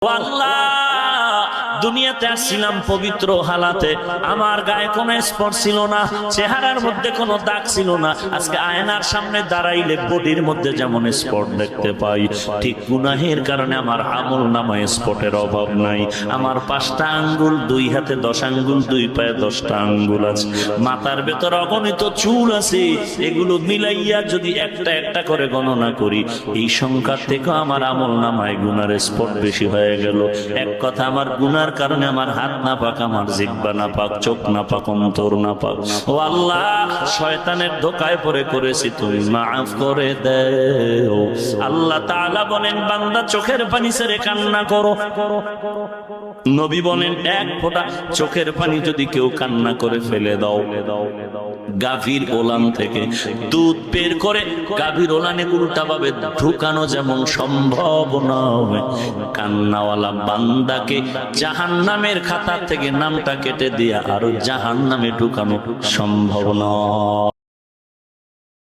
আল্লাহ, দুনিয়াতে আসছিলাম পবিত্র হালাতে, আমার গায়ে কোনো স্পট ছিল না, চেহারার মধ্যে কোনো দাগ ছিল না। আজকে আয়নার সামনে দাঁড়াইলে বডির মধ্যে যেমন স্পট দেখতে পাই, ঠিক গুনাহের কারণে আমার আমল নামায় স্পটের অভাব নাই। আমার 5টা আঙ্গুল, 2 হাতে 10 আঙ্গুল, 2 পায়ে 10টা আঙ্গুল আছে, মাথার ভেতর অগণিত চুল আছে। এগুলো মিলাইয়া যদি একটা একটা করে গণনা করি, এই সংখ্যার থেকে আমার আমল নামায় গুনার স্পট বেশি হয়ে গেল। এক কথা, আমার গুনার কারণে আমার হাত না পাক, আমার জিহ্বা না পাক, চোখ না পাক, অন্তর না পাক। ও আল্লাহ, শয়তানের ধোকায় পড়ে করেছি, তুমি মাফ করে দাও। আল্লাহ তাআলা বলেন, বান্দা চোখের পানি ছেড়ে কান্না করো। নবী বলেন, 1 ফোঁটা চোখের পানি যদি কেউ কান্না করে ফেলে দাও, গাভীর ওলান থেকে দুধ বের করে গাভীর ওলানে উল্টা ভাবে ঢুকানো যেমন সম্ভব নয়, কান্নাওয়ালা বান্দাকে জাহান্নামের খাতা থেকে নামটা কেটে দিয়া আরো জাহান্নামে ঢুকানো সম্ভব নয়।